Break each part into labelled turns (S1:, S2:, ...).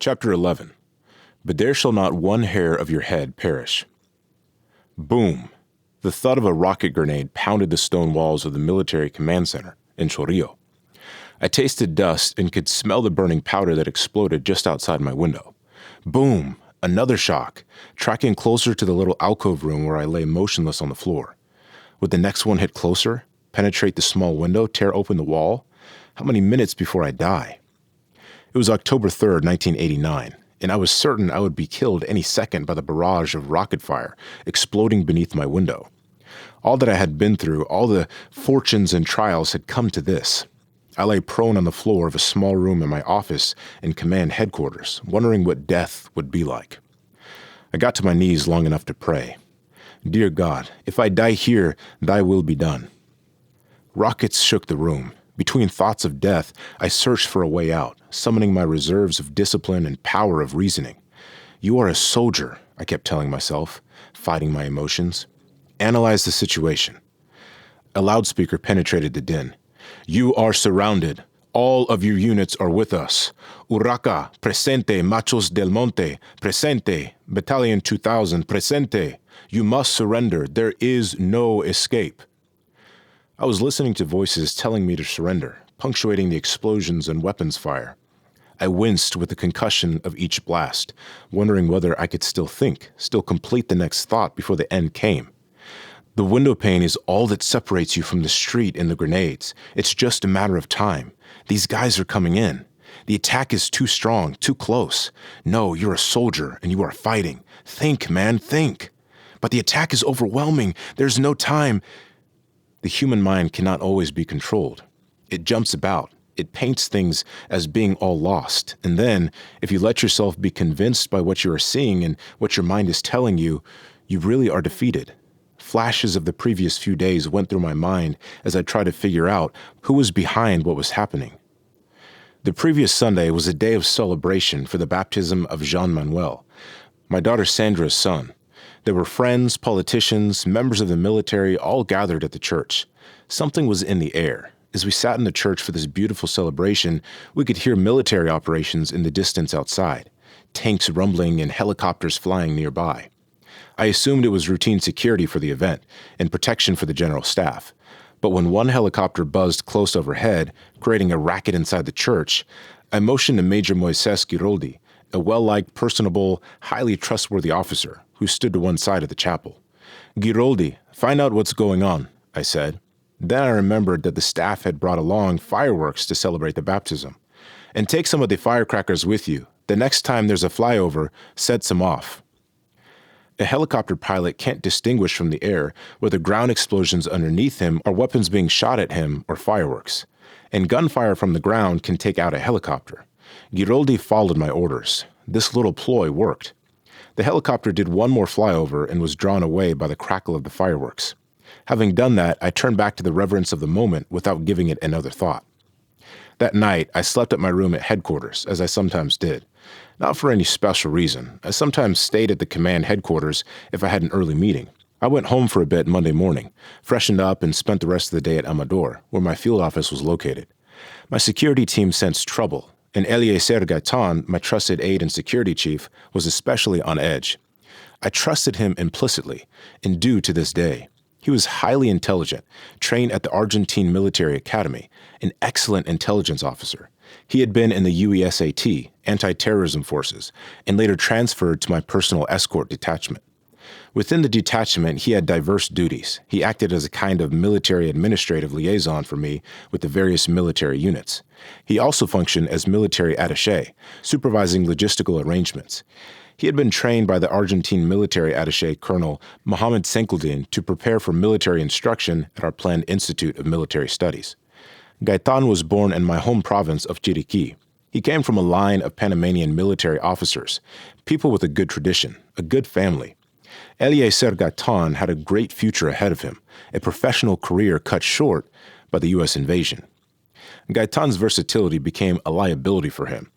S1: Chapter 11. But there shall not one hair of your head perish. Boom! The thud of a rocket grenade pounded the stone walls of the military command center in Chorrillo. I tasted dust and could smell the burning powder that exploded just outside my window. Boom! Another shock, tracking closer to the little alcove room where I lay motionless on the floor. Would the next one hit closer, penetrate the small window, tear open the wall? How many minutes before I die? It was October 3rd, 1989, and I was certain I would be killed any second by the barrage of rocket fire exploding beneath my window. All that I had been through, all the fortunes and trials had come to this. I lay prone on the floor of a small room in my office in command headquarters, wondering what death would be like. I got to my knees long enough to pray. Dear God, if I die here, thy will be done. Rockets shook the room. Between thoughts of death, I searched for a way out, summoning my reserves of discipline and power of reasoning. You are a soldier, I kept telling myself, fighting my emotions. Analyze the situation. A loudspeaker penetrated the din. You are surrounded. All of your units are with us. Urraca, presente. Machos del Monte, presente. Battalion 2000, presente. You must surrender. There is no escape. I was listening to voices telling me to surrender, punctuating the explosions and weapons fire. I winced with the concussion of each blast, wondering whether I could still think, still complete the next thought before the end came. The window pane is all that separates you from the street and the grenades. It's just a matter of time. These guys are coming in. The attack is too strong, too close. No, you're a soldier and you are fighting. Think, man, think. But the attack is overwhelming. There's no time. The human mind cannot always be controlled. It jumps about. It paints things as being all lost. And then, if you let yourself be convinced by what you are seeing and what your mind is telling you, you really are defeated. Flashes of the previous few days went through my mind as I tried to figure out who was behind what was happening. The previous Sunday was a day of celebration for the baptism of Manuel, my daughter Sandra's son. There were friends, politicians, members of the military, all gathered at the church. Something was in the air. As we sat in the church for this beautiful celebration, we could hear military operations in the distance outside, tanks rumbling and helicopters flying nearby. I assumed it was routine security for the event and protection for the general staff. But when one helicopter buzzed close overhead, creating a racket inside the church, I motioned to Major Moise Giroldi, a well-liked, personable, highly trustworthy officer who stood to one side of the chapel. Giroldi, find out what's going on, I said. Then I remembered that the staff had brought along fireworks to celebrate the baptism. And take some of the firecrackers with you. The next time there's a flyover, set some off. A helicopter pilot can't distinguish from the air whether ground explosions underneath him are weapons being shot at him or fireworks. And gunfire from the ground can take out a helicopter. Giroldi followed my orders. This little ploy worked. The helicopter did one more flyover and was drawn away by the crackle of the fireworks. Having done that, I turned back to the reverence of the moment without giving it another thought. That night, I slept at my room at headquarters, as I sometimes did. Not for any special reason. I sometimes stayed at the command headquarters if I had an early meeting. I went home for a bit Monday morning, freshened up, and spent the rest of the day at Amador, where my field office was located. My security team sensed trouble, and Eliezer Gaitan, my trusted aide and security chief, was especially on edge. I trusted him implicitly, and do to this day. He was highly intelligent, trained at the Argentine Military Academy, an excellent intelligence officer. He had been in the UESAT, anti-terrorism forces, and later transferred to my personal escort detachment. Within the detachment, he had diverse duties. He acted as a kind of military administrative liaison for me with the various military units. He also functioned as military attaché, supervising logistical arrangements. He had been trained by the Argentine military attaché Colonel Mohammed Senkeldin to prepare for military instruction at our planned Institute of Military Studies. Gaitan was born in my home province of Chiriquí. He came from a line of Panamanian military officers, people with a good tradition, a good family. Eliezer Gaitan had a great future ahead of him, a professional career cut short by the U.S. invasion. Gaitan's versatility became a liability for him.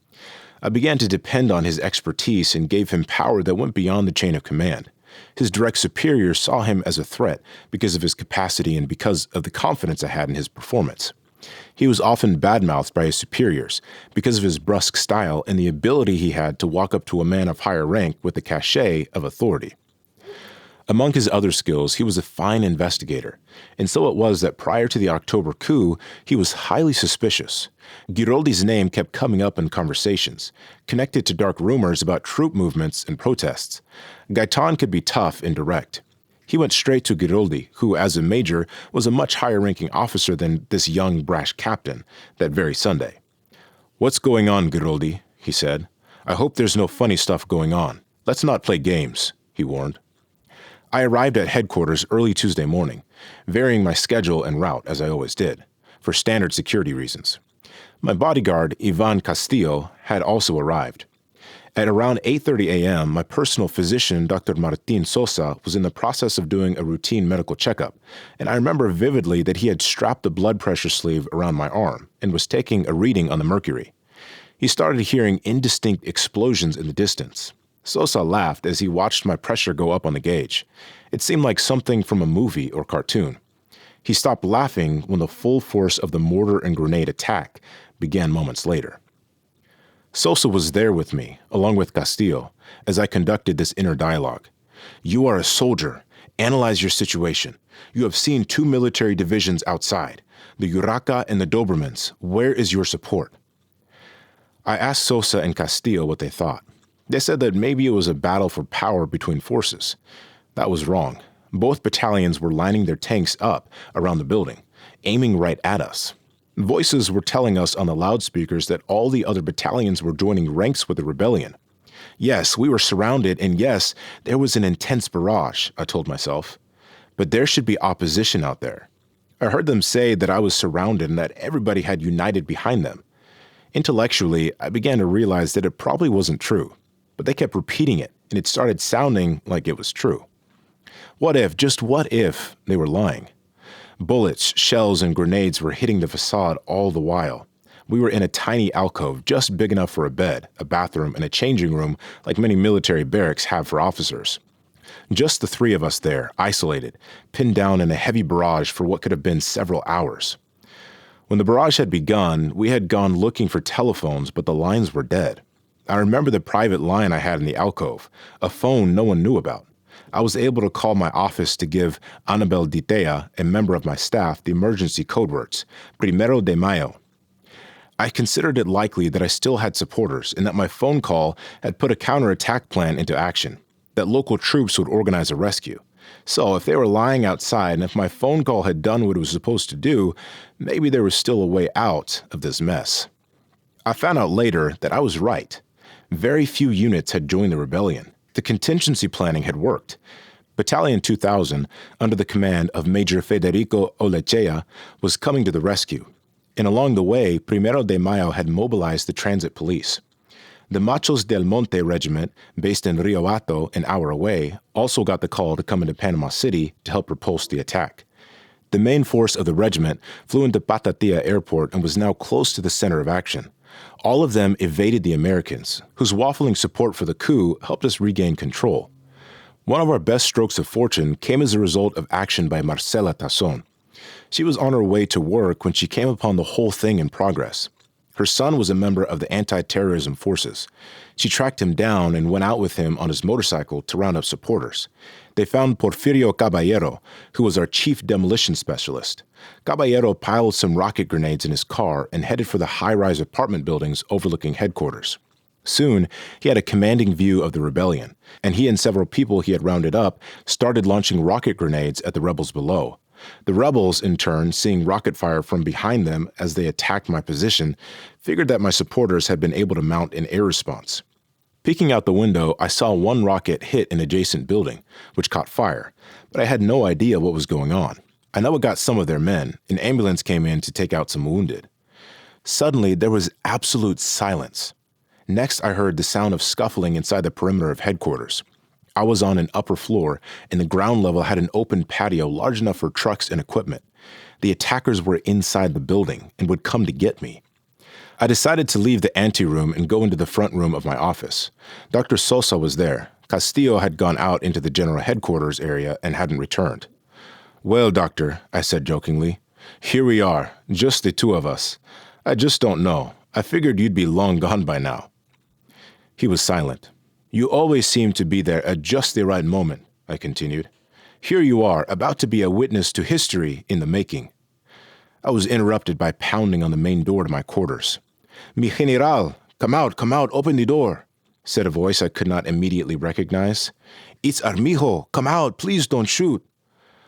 S1: I began to depend on his expertise and gave him power that went beyond the chain of command. His direct superiors saw him as a threat because of his capacity and because of the confidence I had in his performance. He was often badmouthed by his superiors because of his brusque style and the ability he had to walk up to a man of higher rank with the cachet of authority. Among his other skills, he was a fine investigator, and so it was that prior to the October coup, he was highly suspicious. Giroldi's name kept coming up in conversations, connected to dark rumors about troop movements and protests. Gaetan could be tough and direct. He went straight to Giroldi, who, as a major, was a much higher-ranking officer than this young, brash captain, that very Sunday. "What's going on, Giroldi?" he said. "I hope there's no funny stuff going on. Let's not play games," he warned. I arrived at headquarters early Tuesday morning, varying my schedule and route as I always did, for standard security reasons. My bodyguard, Ivan Castillo, had also arrived. At around 8:30 a.m., my personal physician, Dr. Martin Sosa, was in the process of doing a routine medical checkup, and I remember vividly that he had strapped a blood pressure sleeve around my arm and was taking a reading on the mercury. He started hearing indistinct explosions in the distance. Sosa laughed as he watched my pressure go up on the gauge. It seemed like something from a movie or cartoon. He stopped laughing when the full force of the mortar and grenade attack began moments later. Sosa was there with me, along with Castillo, as I conducted this inner dialogue. "You are a soldier. Analyze your situation. You have seen 2 military divisions outside, the Urraca and the Dobermans. Where is your support?" I asked Sosa and Castillo what they thought. They said that maybe it was a battle for power between forces. That was wrong. Both battalions were lining their tanks up around the building, aiming right at us. Voices were telling us on the loudspeakers that all the other battalions were joining ranks with the rebellion. Yes, we were surrounded, and yes, there was an intense barrage, I told myself. But there should be opposition out there. I heard them say that I was surrounded and that everybody had united behind them. Intellectually, I began to realize that it probably wasn't true. But they kept repeating it, and it started sounding like it was true. What if, just what if, they were lying? Bullets, shells, and grenades were hitting the facade all the while. We were in a tiny alcove just big enough for a bed, a bathroom, and a changing room like many military barracks have for officers. Just the 3 of us there, isolated, pinned down in a heavy barrage for what could have been several hours. When the barrage had begun, we had gone looking for telephones, but the lines were dead. I remember the private line I had in the alcove, a phone no one knew about. I was able to call my office to give Anabel Ditea, a member of my staff, the emergency code words, Primero de Mayo. I considered it likely that I still had supporters and that my phone call had put a counterattack plan into action, that local troops would organize a rescue. So if they were lying outside and if my phone call had done what it was supposed to do, maybe there was still a way out of this mess. I found out later that I was right. Very few units had joined the rebellion. The contingency planning had worked. Battalion 2000, under the command of Major Federico Olechea, was coming to the rescue. And along the way, Primero de Mayo had mobilized the transit police. The Machos del Monte regiment, based in Rio Hato, an hour away, also got the call to come into Panama City to help repulse the attack. The main force of the regiment flew into Patatilla Airport and was now close to the center of action. All of them evaded the Americans, whose waffling support for the coup helped us regain control. One of our best strokes of fortune came as a result of action by Marcela Tasson. She was on her way to work when she came upon the whole thing in progress. Her son was a member of the anti-terrorism forces. She tracked him down and went out with him on his motorcycle to round up supporters. They found Porfirio Caballero, who was our chief demolition specialist. Caballero piled some rocket grenades in his car and headed for the high-rise apartment buildings overlooking headquarters. Soon, he had a commanding view of the rebellion, and he and several people he had rounded up started launching rocket grenades at the rebels below. The rebels, in turn, seeing rocket fire from behind them as they attacked my position, figured that my supporters had been able to mount an air response. Peeking out the window, I saw one rocket hit an adjacent building, which caught fire, but I had no idea what was going on. I know it got some of their men. An ambulance came in to take out some wounded. Suddenly, there was absolute silence. Next, I heard the sound of scuffling inside the perimeter of headquarters. I was on an upper floor, and the ground level had an open patio large enough for trucks and equipment. The attackers were inside the building and would come to get me. I decided to leave the anteroom and go into the front room of my office. Dr. Sosa was there. Castillo had gone out into the general headquarters area and hadn't returned. "Well, doctor," I said jokingly, Here we are, just the two of us. I just don't know. I figured you'd be long gone by now." He was silent. "You always seem to be there at just the right moment," I continued. "Here you are, about to be a witness to history in the making." I was interrupted by pounding on the main door to my quarters. "Mi general, come out, open the door," said a voice I could not immediately recognize. "It's Armijo, come out, please don't shoot."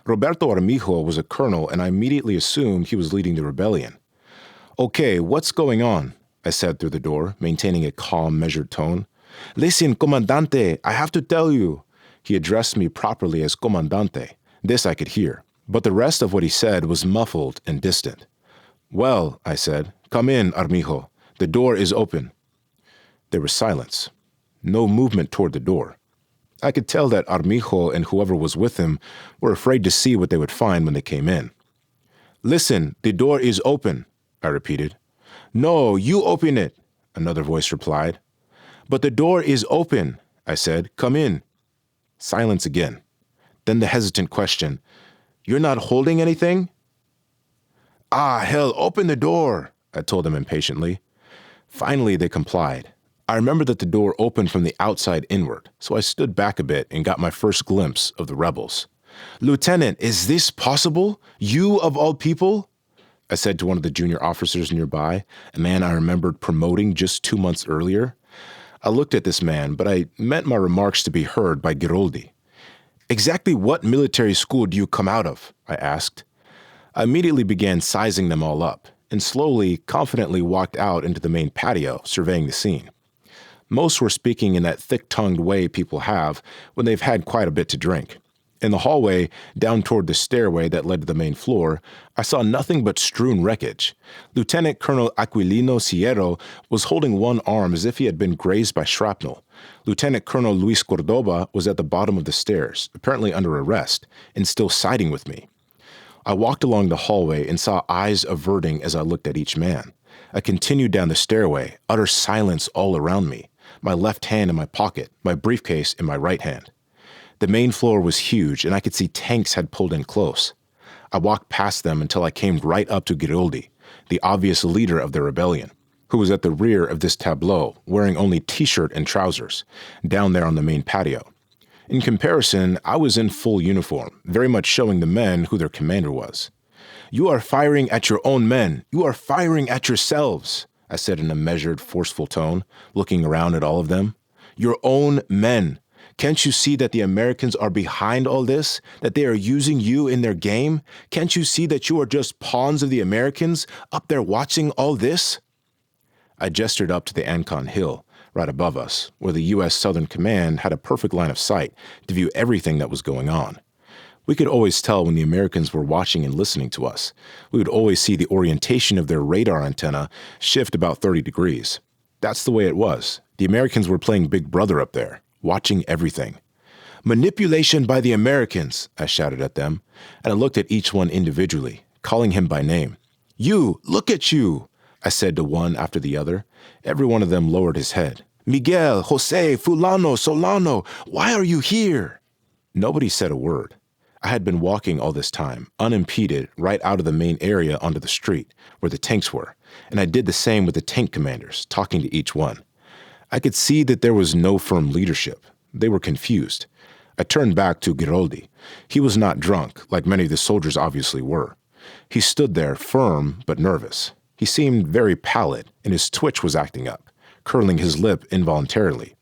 S1: Roberto Armijo was a colonel, and I immediately assumed he was leading the rebellion. "Okay, what's going on?" I said through the door, maintaining a calm, measured tone. "Listen, Comandante, I have to tell you." He addressed me properly as Comandante. This I could hear, but the rest of what he said was muffled and distant. "Well," I said, "come in, Armijo. The door is open." There was silence. No movement toward the door. I could tell that Armijo and whoever was with him were afraid to see what they would find when they came in. "Listen, the door is open," I repeated. "No, you open it," another voice replied. "But the door is open," I said. "Come in." Silence again. Then the hesitant question, "You're not holding anything?" "Ah, hell, open the door," I told them impatiently. Finally, they complied. I remember that the door opened from the outside inward, so I stood back a bit and got my first glimpse of the rebels. "Lieutenant, is this possible? You of all people?" I said to one of the junior officers nearby, a man I remembered promoting just 2 months earlier. I looked at this man, but I meant my remarks to be heard by Giroldi. "Exactly what military school do you come out of?" I asked. I immediately began sizing them all up, and slowly, confidently walked out into the main patio, surveying the scene. Most were speaking in that thick-tongued way people have when they've had quite a bit to drink. In the hallway, down toward the stairway that led to the main floor, I saw nothing but strewn wreckage. Lieutenant Colonel Aquilino Sierro was holding one arm as if he had been grazed by shrapnel. Lieutenant Colonel Luis Cordoba was at the bottom of the stairs, apparently under arrest, and still siding with me. I walked along the hallway and saw eyes averting as I looked at each man. I continued down the stairway, utter silence all around me, my left hand in my pocket, my briefcase in my right hand. The main floor was huge, and I could see tanks had pulled in close. I walked past them until I came right up to Giroldi, the obvious leader of the rebellion, who was at the rear of this tableau, wearing only t-shirt and trousers, down there on the main patio. In comparison, I was in full uniform, very much showing the men who their commander was. "You are firing at your own men. You are firing at yourselves," I said in a measured, forceful tone, looking around at all of them. "Your own men. Can't you see that the Americans are behind all this, that they are using you in their game? Can't you see that you are just pawns of the Americans up there watching all this?" I gestured up to the Ancon Hill, right above us, where the U.S. Southern Command had a perfect line of sight to view everything that was going on. We could always tell when the Americans were watching and listening to us. We would always see the orientation of their radar antenna shift about 30 degrees. That's the way it was. The Americans were playing Big Brother up there, watching everything. "Manipulation by the Americans," I shouted at them, and I looked at each one individually, calling him by name. "You, look at you," I said to one after the other. Every one of them lowered his head. "Miguel, Jose, Fulano, Solano, why are you here?" Nobody said a word. I had been walking all this time, unimpeded, right out of the main area onto the street, where the tanks were, and I did the same with the tank commanders, talking to each one. I could see that there was no firm leadership. They were confused. I turned back to Giroldi. He was not drunk, like many of the soldiers obviously were. He stood there, firm but nervous. He seemed very pallid, and his twitch was acting up, curling his lip involuntarily.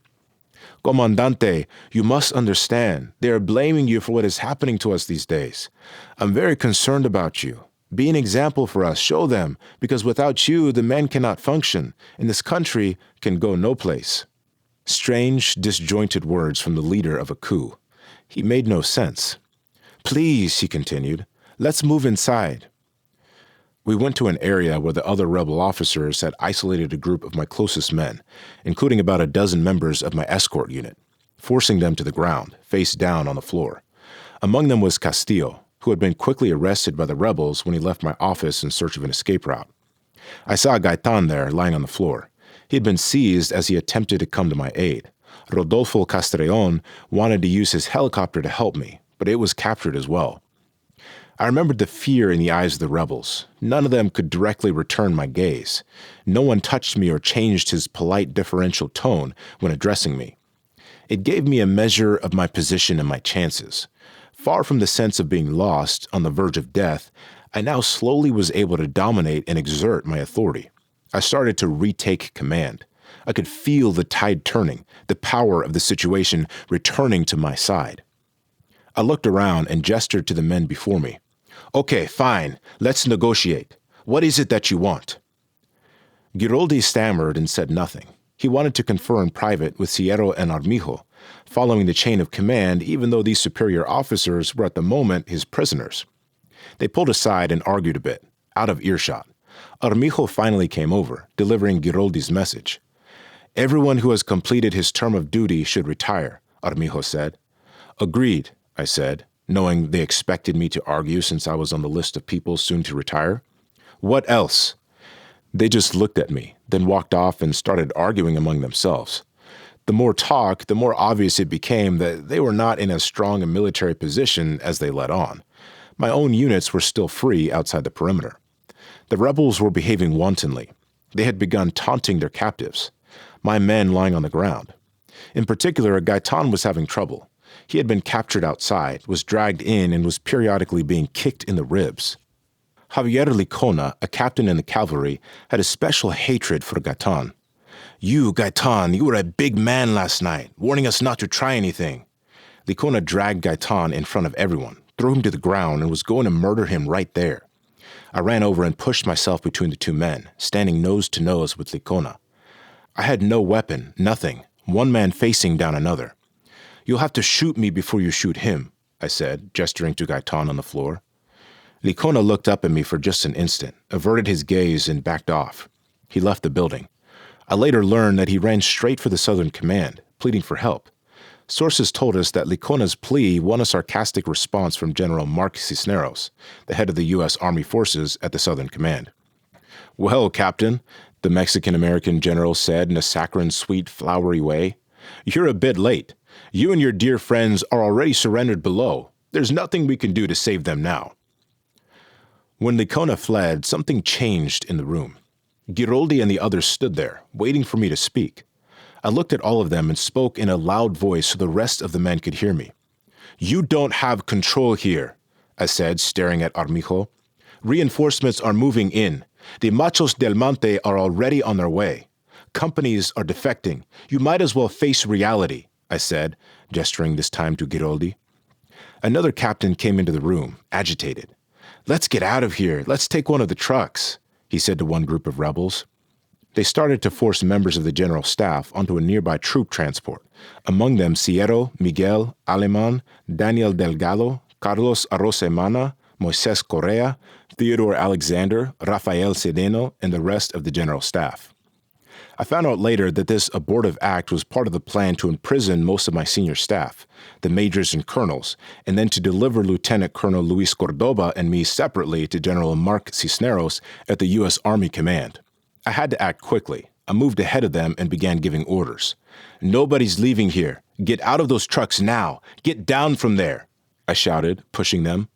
S1: "Comandante, you must understand. They are blaming you for what is happening to us these days. I'm very concerned about you. Be an example for us. Show them, because without you, the men cannot function, and this country can go no place." Strange, disjointed words from the leader of a coup. He made no sense. "Please," he continued, "let's move inside." We went to an area where the other rebel officers had isolated a group of my closest men, including about a dozen members of my escort unit, forcing them to the ground, face down on the floor. Among them was Castillo, who had been quickly arrested by the rebels when he left my office in search of an escape route. I saw Gaetan there, lying on the floor. He had been seized as he attempted to come to my aid. Rodolfo Castrillon wanted to use his helicopter to help me, but it was captured as well. I remembered the fear in the eyes of the rebels. None of them could directly return my gaze. No one touched me or changed his polite deferential tone when addressing me. It gave me a measure of my position and my chances. Far from the sense of being lost, on the verge of death, I now slowly was able to dominate and exert my authority. I started to retake command. I could feel the tide turning, the power of the situation returning to my side. I looked around and gestured to the men before me. Okay, fine, let's negotiate. What is it that you want? Giroldi stammered and said nothing. He wanted to confer in private with Sierro and Armijo, following the chain of command, even though these superior officers were at the moment his prisoners. They pulled aside and argued a bit, out of earshot. Armijo finally came over, delivering Giroldi's message. Everyone who has completed his term of duty should retire, Armijo said. Agreed, I said, knowing they expected me to argue since I was on the list of people soon to retire. What else? They just looked at me, then walked off and started arguing among themselves. The more talk, the more obvious it became that they were not in as strong a military position as they let on. My own units were still free outside the perimeter. The rebels were behaving wantonly. They had begun taunting their captives. My men lying on the ground. In particular, Gaitan was having trouble. He had been captured outside, was dragged in, and was periodically being kicked in the ribs. Javier Licona, a captain in the cavalry, had a special hatred for Gaitan. You, Gaitan, you were a big man last night, warning us not to try anything. Licona dragged Gaitan in front of everyone, threw him to the ground, and was going to murder him right there. I ran over and pushed myself between the two men, standing nose to nose with Licona. I had no weapon, nothing, one man facing down another. You'll have to shoot me before you shoot him, I said, gesturing to Gaitan on the floor. Licona looked up at me for just an instant, averted his gaze, and backed off. He left the building. I later learned that he ran straight for the Southern Command, pleading for help. Sources told us that Licona's plea won a sarcastic response from General Mark Cisneros, the head of the U.S. Army Forces at the Southern Command. Well, Captain, the Mexican-American general said in a saccharine, sweet, flowery way, you're a bit late. You and your dear friends are already surrendered below. There's nothing we can do to save them now. When Licona fled, something changed in the room. Giroldi and the others stood there, waiting for me to speak. I looked at all of them and spoke in a loud voice so the rest of the men could hear me. You don't have control here, I said, staring at Armijo. Reinforcements are moving in. The Machos del Monte are already on their way. Companies are defecting. You might as well face reality, I said, gesturing this time to Giroldi. Another captain came into the room, agitated. Let's get out of here. Let's take one of the trucks, he said to one group of rebels. They started to force members of the general staff onto a nearby troop transport, among them Sierro, Miguel, Aleman, Daniel Delgado, Carlos Arosemana, Moises Correa, Theodore Alexander, Rafael Sedeno, and the rest of the general staff. I found out later that this abortive act was part of the plan to imprison most of my senior staff, the majors and colonels, and then to deliver Lieutenant Colonel Luis Cordoba and me separately to General Mark Cisneros at the U.S. Army Command. I had to act quickly. I moved ahead of them and began giving orders. Nobody's leaving here. Get out of those trucks now. Get down from there, I shouted, pushing them.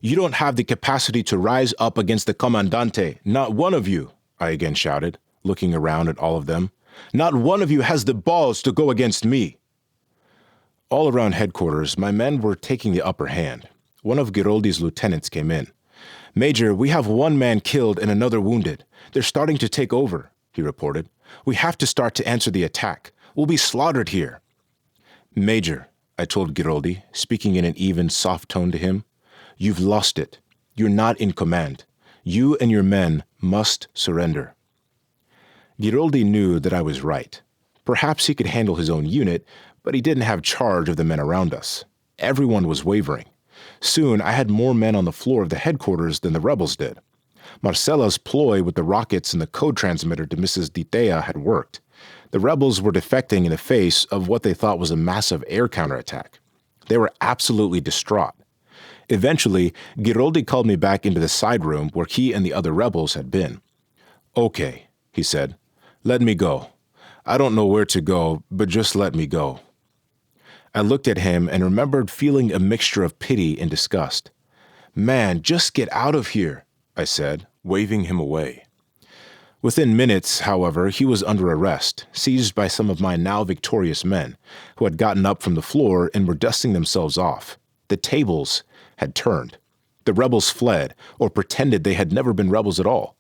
S1: You don't have the capacity to rise up against the Comandante, not one of you, I again shouted, looking around at all of them. Not one of you has the balls to go against me. All around headquarters, my men were taking the upper hand. One of Giroldi's lieutenants came in. Major, we have one man killed and another wounded. They're starting to take over, he reported. We have to start to answer the attack. We'll be slaughtered here. Major, I told Giroldi, speaking in an even, soft tone to him, you've lost it. You're not in command. You and your men must surrender. Giroldi knew that I was right. Perhaps he could handle his own unit, but he didn't have charge of the men around us. Everyone was wavering. Soon, I had more men on the floor of the headquarters than the rebels did. Marcela's ploy with the rockets and the code transmitter to Mrs. Ditea had worked. The rebels were defecting in the face of what they thought was a massive air counterattack. They were absolutely distraught. Eventually, Giroldi called me back into the side room where he and the other rebels had been. Okay, he said. Let me go. I don't know where to go, but just let me go. I looked at him and remembered feeling a mixture of pity and disgust. "Man, just get out of here," I said, waving him away. Within minutes, however, he was under arrest, seized by some of my now victorious men, who had gotten up from the floor and were dusting themselves off. The tables had turned. The rebels fled, or pretended they had never been rebels at all.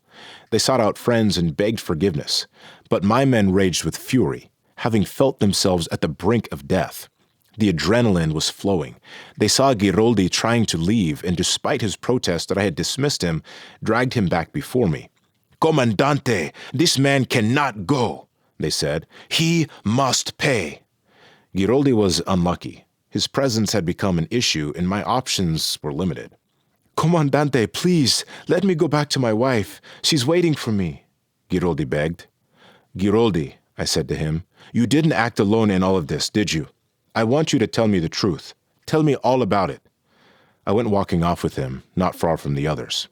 S1: They sought out friends and begged forgiveness, but my men raged with fury, having felt themselves at the brink of death. The adrenaline was flowing. They saw Giroldi trying to leave, and despite his protest that I had dismissed him, dragged him back before me. "Comandante, this man cannot go," they said. "He must pay." Giroldi was unlucky. His presence had become an issue, and my options were limited. "Comandante, please, let me go back to my wife. She's waiting for me," Giroldi begged. "Giroldi," I said to him, "you didn't act alone in all of this, did you? I want you to tell me the truth. Tell me all about it." I went walking off with him, not far from the others.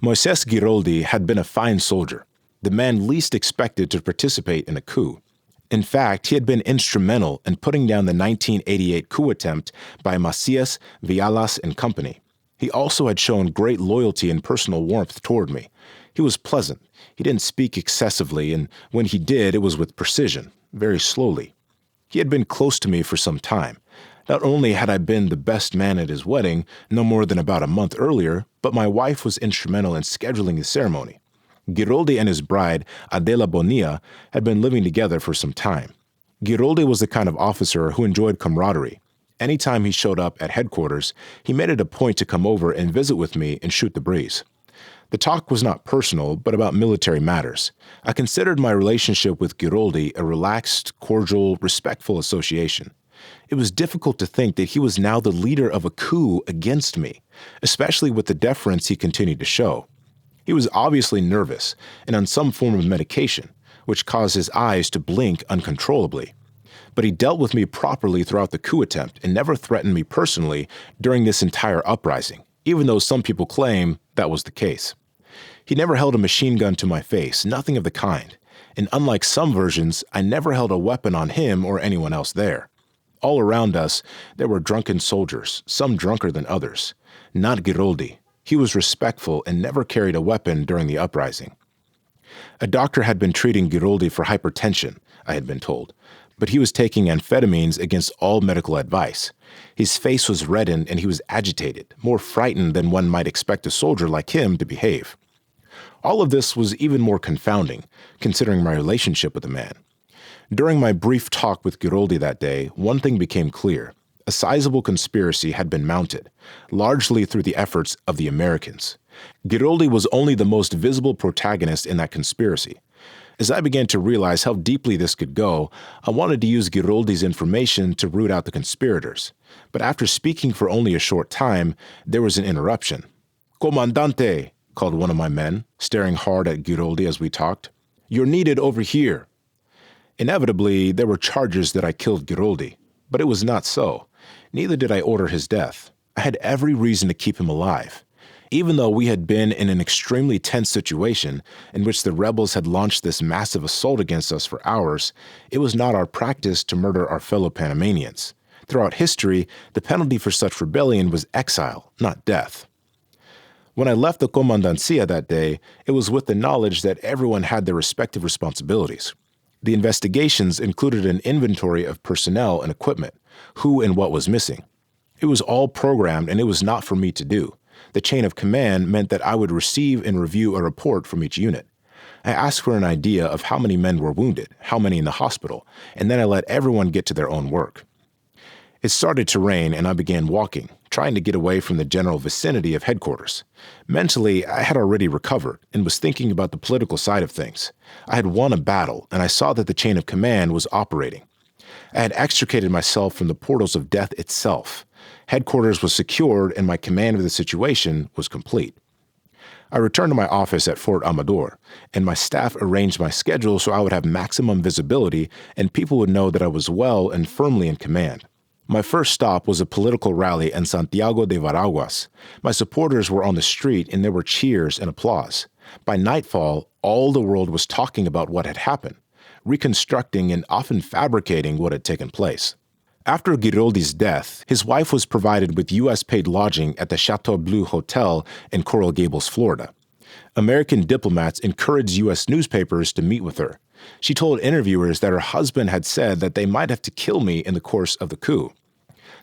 S1: Moise Giroldi had been a fine soldier, the man least expected to participate in a coup. In fact, he had been instrumental in putting down the 1988 coup attempt by Macias, Vialas and company. He also had shown great loyalty and personal warmth toward me. He was pleasant. He didn't speak excessively, and when he did, it was with precision, very slowly. He had been close to me for some time. Not only had I been the best man at his wedding, no more than about a month earlier, but my wife was instrumental in scheduling the ceremony. Giroldi and his bride, Adela Bonilla, had been living together for some time. Giroldi was the kind of officer who enjoyed camaraderie. Anytime he showed up at headquarters, he made it a point to come over and visit with me and shoot the breeze. The talk was not personal, but about military matters. I considered my relationship with Giroldi a relaxed, cordial, respectful association. It was difficult to think that he was now the leader of a coup against me, especially with the deference he continued to show. He was obviously nervous and on some form of medication, which caused his eyes to blink uncontrollably. But he dealt with me properly throughout the coup attempt and never threatened me personally during this entire uprising, even though some people claim that was the case. He never held a machine gun to my face, nothing of the kind. And unlike some versions, I never held a weapon on him or anyone else there. All around us, there were drunken soldiers, some drunker than others. Not Giroldi. He was respectful and never carried a weapon during the uprising. A doctor had been treating Giroldi for hypertension, I had been told, but he was taking amphetamines against all medical advice. His face was reddened and he was agitated, more frightened than one might expect a soldier like him to behave. All of this was even more confounding, considering my relationship with the man. During my brief talk with Giroldi that day, one thing became clear. A sizable conspiracy had been mounted, largely through the efforts of the Americans. Giroldi was only the most visible protagonist in that conspiracy. As I began to realize how deeply this could go, I wanted to use Giroldi's information to root out the conspirators. But after speaking for only a short time, there was an interruption. "Comandante," called one of my men, staring hard at Giroldi as we talked. "You're needed over here." Inevitably, there were charges that I killed Giroldi, but it was not so. Neither did I order his death. I had every reason to keep him alive. Even though we had been in an extremely tense situation in which the rebels had launched this massive assault against us for hours, it was not our practice to murder our fellow Panamanians. Throughout history, the penalty for such rebellion was exile, not death. When I left the Comandancia that day, it was with the knowledge that everyone had their respective responsibilities. The investigations included an inventory of personnel and equipment, who and what was missing. It was all programmed and it was not for me to do. The chain of command meant that I would receive and review a report from each unit. I asked for an idea of how many men were wounded, how many in the hospital, and then I let everyone get to their own work. It started to rain and I began walking, trying to get away from the general vicinity of headquarters. Mentally, I had already recovered and was thinking about the political side of things. I had won a battle and I saw that the chain of command was operating. I had extricated myself from the portals of death itself. Headquarters was secured and my command of the situation was complete. I returned to my office at Fort Amador, and my staff arranged my schedule so I would have maximum visibility and people would know that I was well and firmly in command. My first stop was a political rally in Santiago de Veraguas. My supporters were on the street and there were cheers and applause. By nightfall, all the world was talking about what had happened, reconstructing and often fabricating what had taken place. After Giroldi's death, his wife was provided with U.S.-paid lodging at the Chateau Bleu Hotel in Coral Gables, Florida. American diplomats encouraged U.S. newspapers to meet with her. She told interviewers that her husband had said that they might have to kill me in the course of the coup.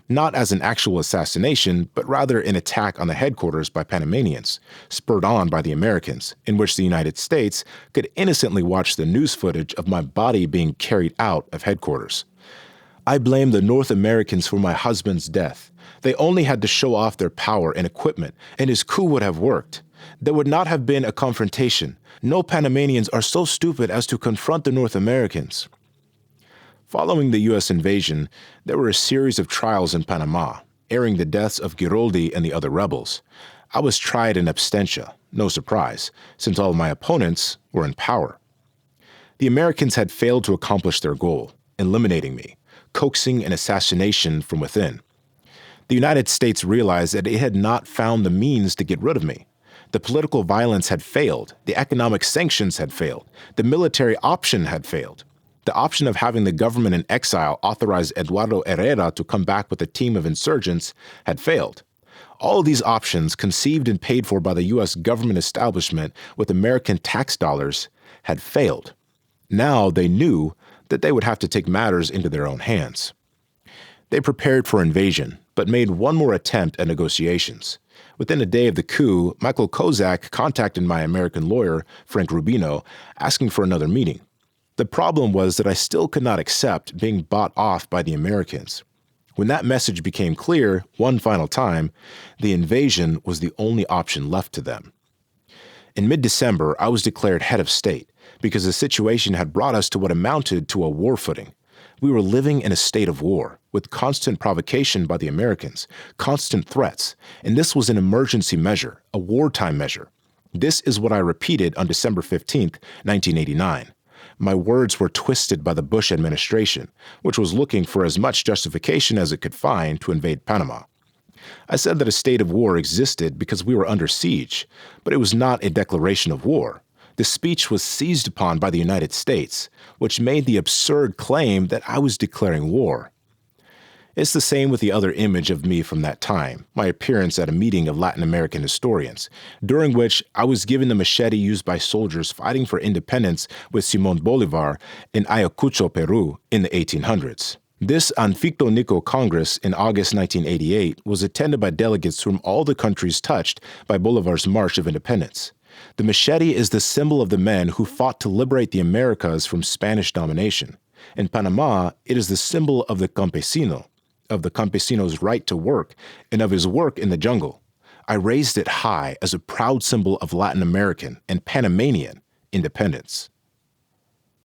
S1: Not as an actual assassination, but rather an attack on the headquarters by Panamanians, spurred on by the Americans, in which the United States could innocently watch the news footage of my body being carried out of headquarters. I blame the North Americans for my husband's death. They only had to show off their power and equipment, and his coup would have worked. There would not have been a confrontation. No Panamanians are so stupid as to confront the North Americans. Following the U.S. invasion, there were a series of trials in Panama, airing the deaths of Giroldi and the other rebels. I was tried in absentia, no surprise, since all of my opponents were in power. The Americans had failed to accomplish their goal, eliminating me, coaxing an assassination from within. The United States realized that it had not found the means to get rid of me. The political violence had failed, the economic sanctions had failed, the military option had failed. The option of having the government in exile authorize Eduardo Herrera to come back with a team of insurgents had failed. All of these options, conceived and paid for by the U.S. government establishment with American tax dollars, had failed. Now they knew that they would have to take matters into their own hands. They prepared for invasion, but made one more attempt at negotiations. Within a day of the coup, Michael Kozak contacted my American lawyer, Frank Rubino, asking for another meeting. The problem was that I still could not accept being bought off by the Americans. When that message became clear, one final time, the invasion was the only option left to them. In mid-December, I was declared head of state because the situation had brought us to what amounted to a war footing. We were living in a state of war, with constant provocation by the Americans, constant threats, and this was an emergency measure, a wartime measure. This is what I repeated on December 15, 1989. My words were twisted by the Bush administration, which was looking for as much justification as it could find to invade Panama. I said that a state of war existed because we were under siege, but it was not a declaration of war. The speech was seized upon by the United States, which made the absurd claim that I was declaring war. It's the same with the other image of me from that time, my appearance at a meeting of Latin American historians, during which I was given the machete used by soldiers fighting for independence with Simón Bolívar in Ayacucho, Peru, in the 1800s. This Anficto Nico Congress in August 1988 was attended by delegates from all the countries touched by Bolívar's March of Independence. The machete is the symbol of the men who fought to liberate the Americas from Spanish domination. In Panama, it is the symbol of the campesino, of the campesino's right to work, and of his work in the jungle. I raised it high as a proud symbol of Latin American and Panamanian independence.